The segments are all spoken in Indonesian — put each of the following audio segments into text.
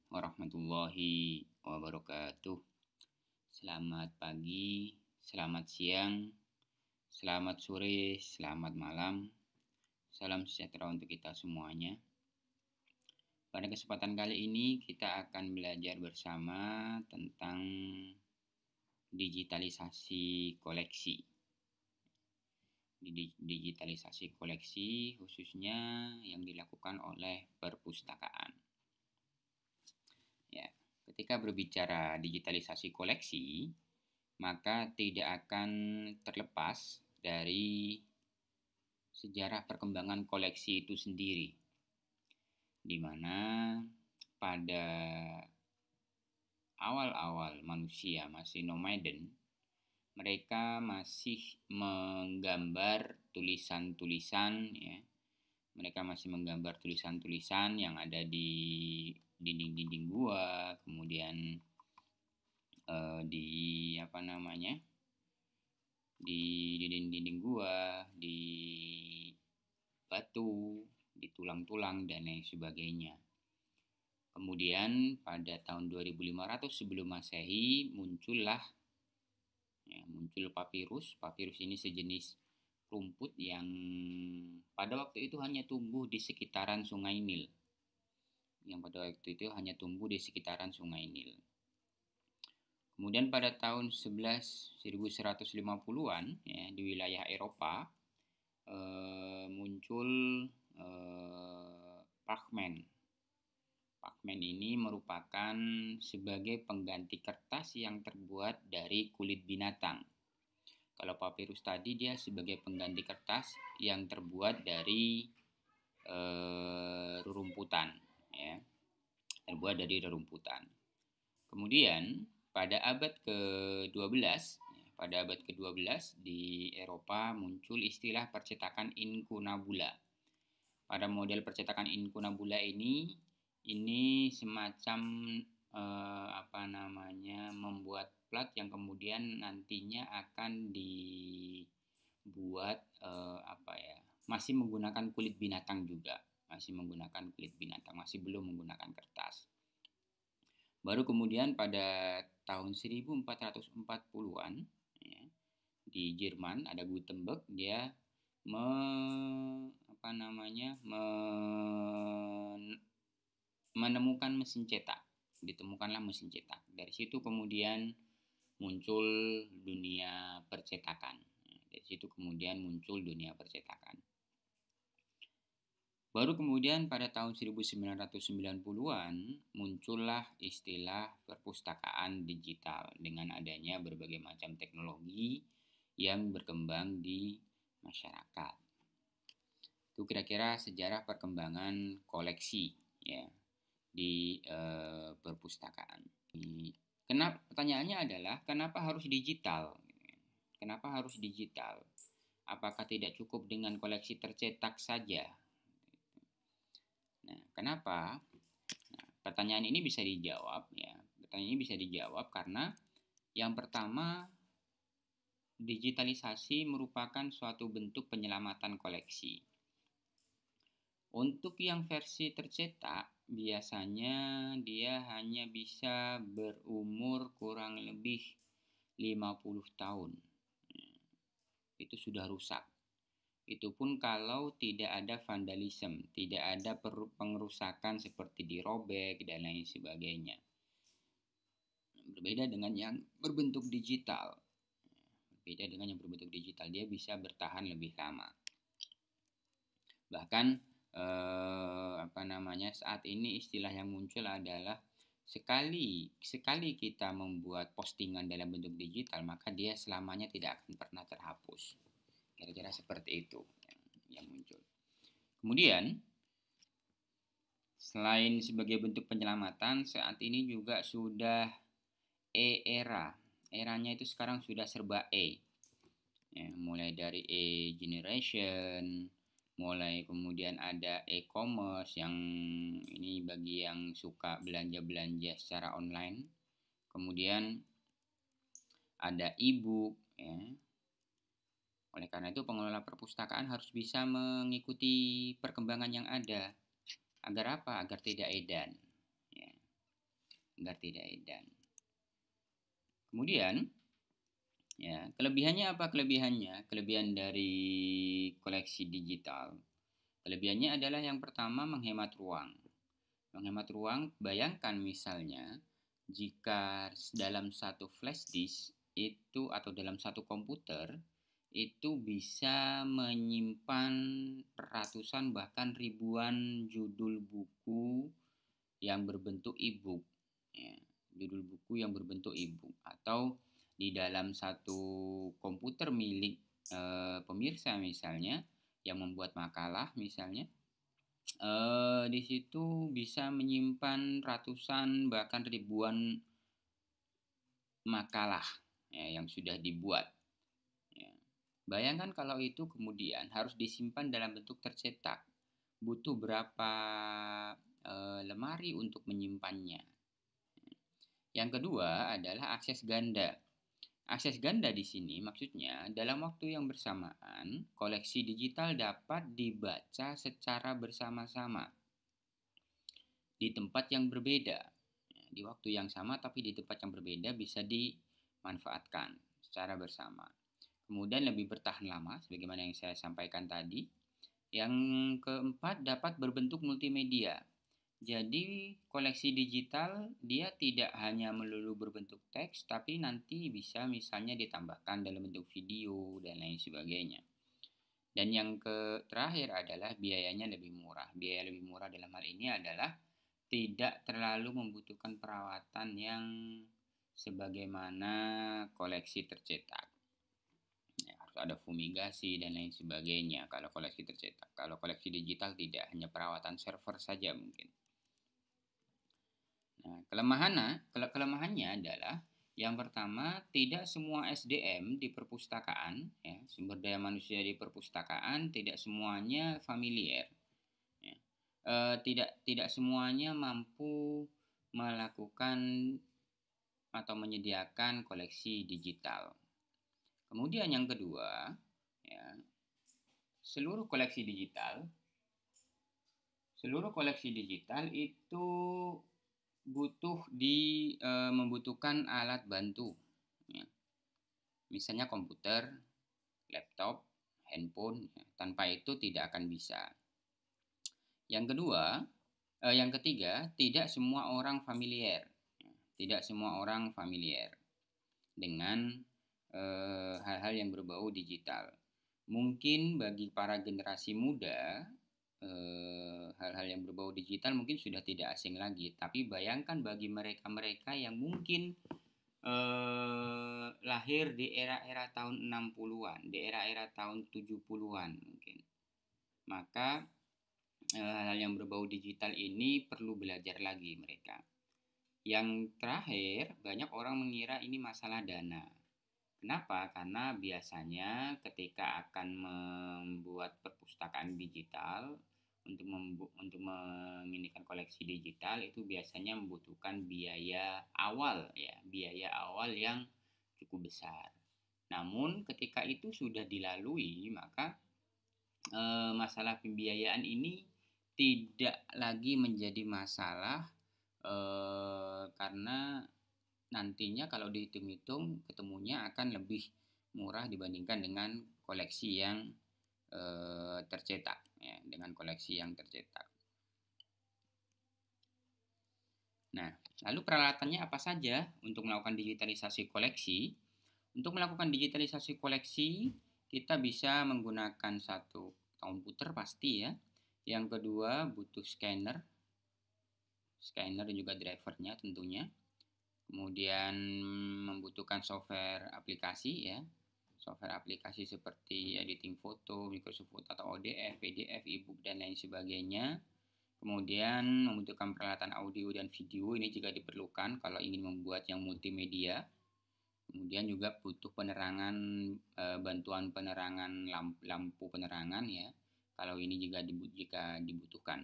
Warahmatullahi wabarakatuh. Selamat pagi, selamat siang, selamat sore, selamat malam. Salam sejahtera untuk kita semuanya. Pada kesempatan kali ini kita akan belajar bersama tentang digitalisasi koleksi. Digitalisasi koleksi khususnya yang dilakukan oleh perpustakaan. Ya, ketika berbicara digitalisasi koleksi, maka tidak akan terlepas dari sejarah perkembangan koleksi itu sendiri, di mana pada awal-awal manusia masih nomaden, mereka masih menggambar tulisan-tulisan, ya. Mereka masih menggambar tulisan-tulisan yang ada di dinding-dinding gua, kemudian di dinding-dinding gua, di batu, di tulang-tulang dan lain sebagainya. Kemudian pada tahun 2500 sebelum Masehi muncul papirus. Papirus ini sejenis rumput yang pada waktu itu hanya tumbuh di sekitaran Sungai Nil. Kemudian pada tahun 1150-an ya, di wilayah Eropa muncul parchment. Parchment ini merupakan sebagai pengganti kertas yang terbuat dari kulit binatang. Kalau papirus tadi dia sebagai pengganti kertas yang terbuat dari rerumputan, ya. Terbuat dari rerumputan. Kemudian pada abad ke-12 di Eropa muncul istilah percetakan incunabula. Pada model percetakan incunabula ini semacam membuat plat yang kemudian nantinya akan dibuat masih menggunakan kulit binatang juga, masih belum menggunakan kertas. Baru kemudian pada tahun 1440-an ya, di Jerman ada Gutenberg, dia menemukan mesin cetak. Ditemukanlah mesin cetak. Dari situ kemudian muncul dunia percetakan. Baru kemudian pada tahun 1990-an muncullah istilah perpustakaan digital dengan adanya berbagai macam teknologi yang berkembang di masyarakat. Itu kira-kira sejarah perkembangan koleksi ya di perpustakaan. Pertanyaannya adalah kenapa harus digital? Apakah tidak cukup dengan koleksi tercetak saja? Nah, kenapa? Pertanyaan ini bisa dijawab ya. Karena yang pertama, digitalisasi merupakan suatu bentuk penyelamatan koleksi. Untuk yang versi tercetak, biasanya dia hanya bisa berumur kurang lebih 50 tahun. Itu sudah rusak. Itu pun kalau tidak ada vandalisme, tidak ada pengerusakan seperti dirobek dan lain sebagainya. Berbeda dengan yang berbentuk digital. Dia bisa bertahan lebih lama. Bahkan saat ini istilah yang muncul adalah sekali kita membuat postingan dalam bentuk digital, maka dia selamanya tidak akan pernah terhapus. Kira-kira seperti itu yang muncul. Kemudian selain sebagai bentuk penyelamatan, saat ini juga sudah eranya itu sekarang sudah serba ya, mulai dari generation, mulai kemudian ada e-commerce yang ini bagi yang suka belanja secara online. Kemudian ada e-book ya. Oleh karena itu pengelola perpustakaan harus bisa mengikuti perkembangan yang ada. Agar apa? Agar tidak edan. Ya. agar tidak edan. Kemudian ya, kelebihannya apa kelebihannya? Kelebihan dari koleksi digital. Kelebihannya adalah yang pertama menghemat ruang. Menghemat ruang, bayangkan misalnya jika dalam satu flash disk itu atau dalam satu komputer itu bisa menyimpan ratusan bahkan ribuan judul buku yang berbentuk e-book. Ya, judul buku yang berbentuk e-book, atau di dalam satu komputer milik pemirsa misalnya yang membuat makalah misalnya, di situ bisa menyimpan ratusan bahkan ribuan makalah ya, yang sudah dibuat. Ya. Bayangkan kalau itu kemudian harus disimpan dalam bentuk tercetak, butuh berapa lemari untuk menyimpannya. Yang kedua adalah akses ganda. Akses ganda di sini maksudnya dalam waktu yang bersamaan koleksi digital dapat dibaca secara bersama-sama di tempat yang berbeda. Di waktu yang sama tapi di tempat yang berbeda bisa dimanfaatkan secara bersama. Kemudian lebih bertahan lama sebagaimana yang saya sampaikan tadi. Yang keempat dapat berbentuk multimedia. Jadi koleksi digital dia tidak hanya melulu berbentuk teks, tapi nanti bisa misalnya ditambahkan dalam bentuk video dan lain sebagainya. Dan yang terakhir adalah biayanya lebih murah. Biaya lebih murah dalam hal ini adalah tidak terlalu membutuhkan perawatan yang sebagaimana koleksi tercetak. Ya, harus ada fumigasi dan lain sebagainya kalau koleksi tercetak. Kalau koleksi digital tidak, hanya perawatan server saja mungkin. Nah, kelemahannya adalah yang pertama, tidak semua SDM di perpustakaan, ya, sumber daya manusia di perpustakaan tidak semuanya familiar, ya. Tidak semuanya mampu melakukan atau menyediakan koleksi digital. Kemudian yang kedua, ya, seluruh koleksi digital itu membutuhkan alat bantu, ya. Misalnya komputer, laptop, handphone, ya. Tanpa itu tidak akan bisa. Yang ketiga, tidak semua orang familiar, ya. Tidak semua orang familiar dengan hal-hal yang berbau digital. Mungkin bagi para generasi muda hal-hal yang berbau digital mungkin sudah tidak asing lagi, tapi bayangkan bagi mereka-mereka yang mungkin lahir di era-era tahun 60-an, di era-era tahun 70-an mungkin, maka hal-hal yang berbau digital ini perlu belajar lagi mereka. Yang terakhir, banyak orang mengira ini masalah dana. Kenapa? Karena biasanya ketika akan membuat perpustakaan digital, untuk menginikan koleksi digital itu biasanya membutuhkan biaya awal, ya, biaya awal yang cukup besar. Namun ketika itu sudah dilalui, maka masalah pembiayaan ini tidak lagi menjadi masalah, karena nantinya kalau dihitung-hitung ketemunya akan lebih murah dibandingkan dengan koleksi yang tercetak, ya, dengan koleksi yang tercetak. Nah, lalu peralatannya apa saja untuk melakukan digitalisasi koleksi? Untuk melakukan digitalisasi koleksi, kita bisa menggunakan satu komputer pasti, ya. Yang kedua butuh scanner dan juga drivernya tentunya. Kemudian membutuhkan software aplikasi, ya. Software aplikasi seperti editing foto, Microsoft Word atau ODF, PDF, e-book dan lain sebagainya. Kemudian membutuhkan peralatan audio dan video, ini juga diperlukan kalau ingin membuat yang multimedia. Kemudian juga butuh penerangan, bantuan penerangan lampu penerangan, ya. Kalau ini juga jika dibutuhkan.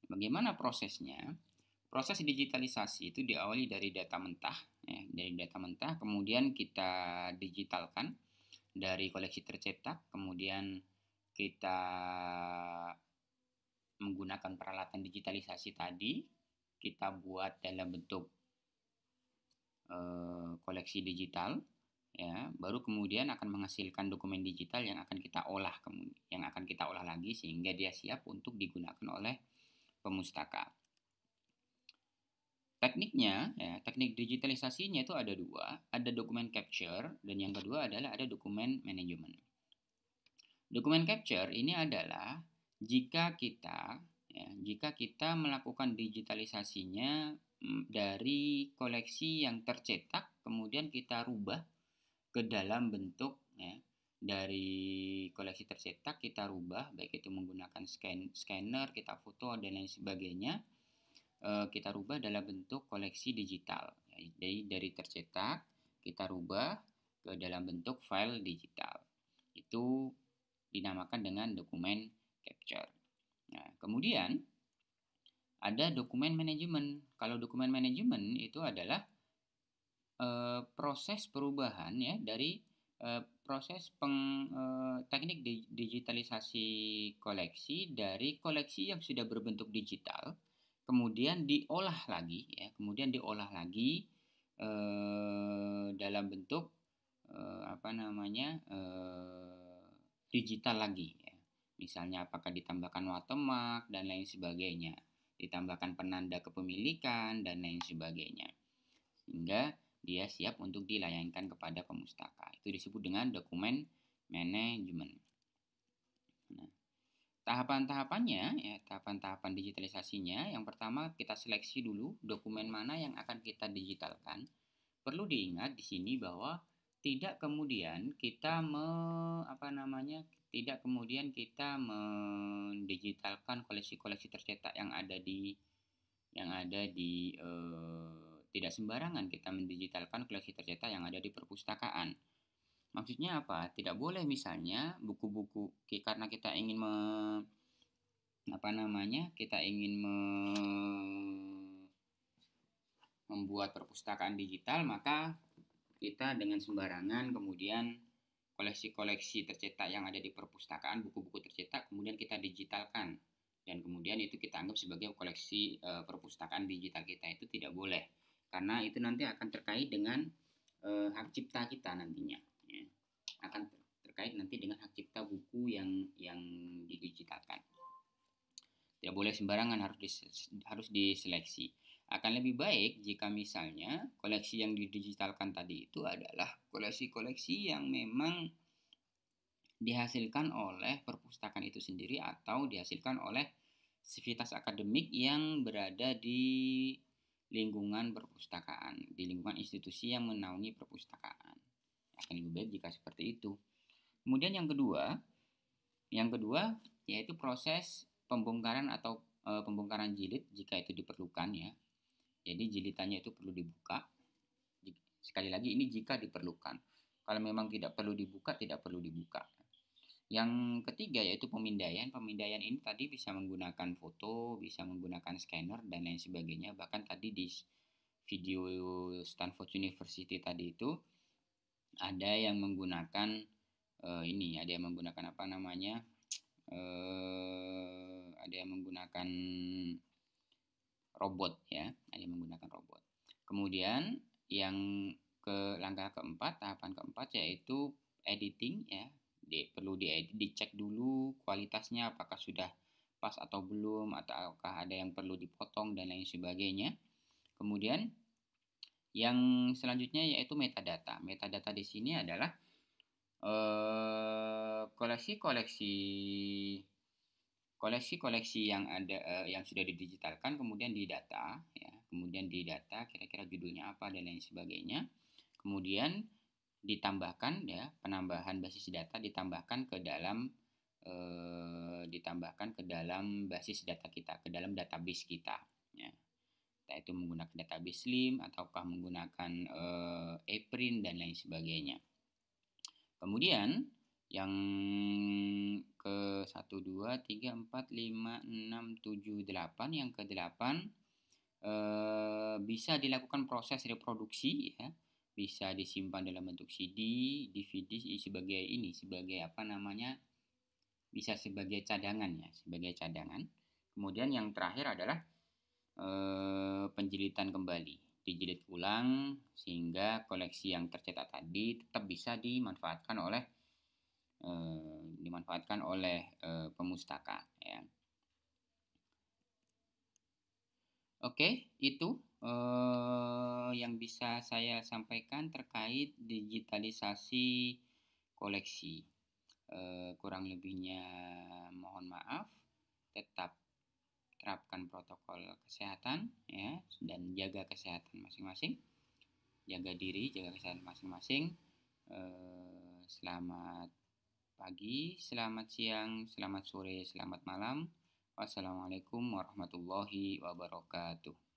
Bagaimana prosesnya? Proses digitalisasi itu diawali dari data mentah, ya, dari data mentah, kemudian kita digitalkan dari koleksi tercetak, kemudian kita menggunakan peralatan digitalisasi tadi, kita buat dalam bentuk koleksi digital, ya, baru kemudian akan menghasilkan dokumen digital yang akan kita olah lagi sehingga dia siap untuk digunakan oleh pemustaka. Tekniknya, ya, teknik digitalisasinya itu ada dua, ada dokumen capture dan yang kedua adalah ada dokumen manajemen. Dokumen capture ini adalah jika kita melakukan digitalisasinya dari koleksi yang tercetak, kemudian kita rubah ke dalam bentuk, ya, dari koleksi tercetak kita rubah, baik itu menggunakan scanner, kita foto dan lain sebagainya, kita rubah dalam bentuk koleksi digital. Dari tercetak kita rubah ke dalam bentuk file digital. Itu dinamakan dengan dokumen capture. Nah, kemudian ada dokumen manajemen. Kalau dokumen manajemen itu adalah proses perubahan, ya, dari proses teknik digitalisasi koleksi dari koleksi yang sudah berbentuk digital, kemudian diolah lagi, ya, dalam bentuk digital lagi, ya. Misalnya apakah ditambahkan watermark dan lain sebagainya, ditambahkan penanda kepemilikan dan lain sebagainya, sehingga dia siap untuk dilayangkan kepada pemustaka. Itu disebut dengan dokumen manajemen. Nah, tahapan-tahapannya, ya, tahapan digitalisasinya, yang pertama kita seleksi dulu dokumen mana yang akan kita digitalkan. Perlu diingat di sini bahwa tidak kemudian kita mendigitalkan koleksi-koleksi tercetak yang ada di tidak sembarangan kita mendigitalkan koleksi tercetak yang ada di perpustakaan. Maksudnya apa? Tidak boleh misalnya buku-buku, karena kita ingin membuat perpustakaan digital, maka kita dengan sembarangan kemudian koleksi-koleksi tercetak yang ada di perpustakaan, buku-buku tercetak, kemudian kita digitalkan dan kemudian itu kita anggap sebagai koleksi perpustakaan digital kita. Itu tidak boleh, karena itu nanti akan terkait dengan hak cipta kita nantinya, ya. Akan terkait nanti dengan hak cipta buku yang didigitalkan. Tidak boleh sembarangan, harus diseleksi. Akan lebih baik jika misalnya koleksi yang didigitalkan tadi itu adalah koleksi-koleksi yang memang dihasilkan oleh perpustakaan itu sendiri atau dihasilkan oleh sivitas akademik yang berada di lingkungan perpustakaan, di lingkungan institusi yang menaungi perpustakaan. Akan lebih baik jika seperti itu. Kemudian yang kedua yaitu proses pembongkaran atau pembongkaran jilid jika itu diperlukan, ya. Jadi jilitannya itu perlu dibuka. Sekali lagi ini jika diperlukan. Kalau memang tidak perlu dibuka, tidak perlu dibuka. Yang ketiga yaitu pemindaian. Pemindaian ini tadi bisa menggunakan foto, bisa menggunakan scanner dan lain sebagainya. Bahkan tadi di video Stanford University tadi itu ada yang menggunakan ada yang menggunakan robot, ya, ada yang menggunakan robot. Kemudian yang tahapan keempat yaitu editing, ya. Perlu dicek dulu kualitasnya apakah sudah pas atau belum, ataukah ada yang perlu dipotong dan lain sebagainya. Kemudian yang selanjutnya yaitu metadata. Metadata di sini adalah koleksi-koleksi yang ada yang sudah didigitalkan kemudian didata, ya. Kemudian didata kira-kira judulnya apa dan lain sebagainya. Kemudian ditambahkan, ya, penambahan basis data ditambahkan ke dalam basis data kita, ke dalam database kita, ya. Entah itu menggunakan database Slim ataukah menggunakan ePrint dan lain sebagainya. Kemudian yang ke 1, 2, 3, 4, 5, 6, 7, 8, yang ke-8 bisa dilakukan proses reproduksi, ya. Bisa disimpan dalam bentuk CD, DVD bisa sebagai cadangan, ya, sebagai cadangan. Kemudian yang terakhir adalah penjilitan kembali, dijilid ulang sehingga koleksi yang tercetak tadi tetap bisa dimanfaatkan oleh pemustaka, ya. Oke, itu yang bisa saya sampaikan terkait digitalisasi koleksi. Kurang lebihnya mohon maaf. Tetap terapkan protokol kesehatan, ya, dan jaga kesehatan masing-masing. Jaga diri, jaga kesehatan masing-masing. Selamat pagi, selamat siang, selamat sore, selamat malam. Wassalamualaikum warahmatullahi wabarakatuh.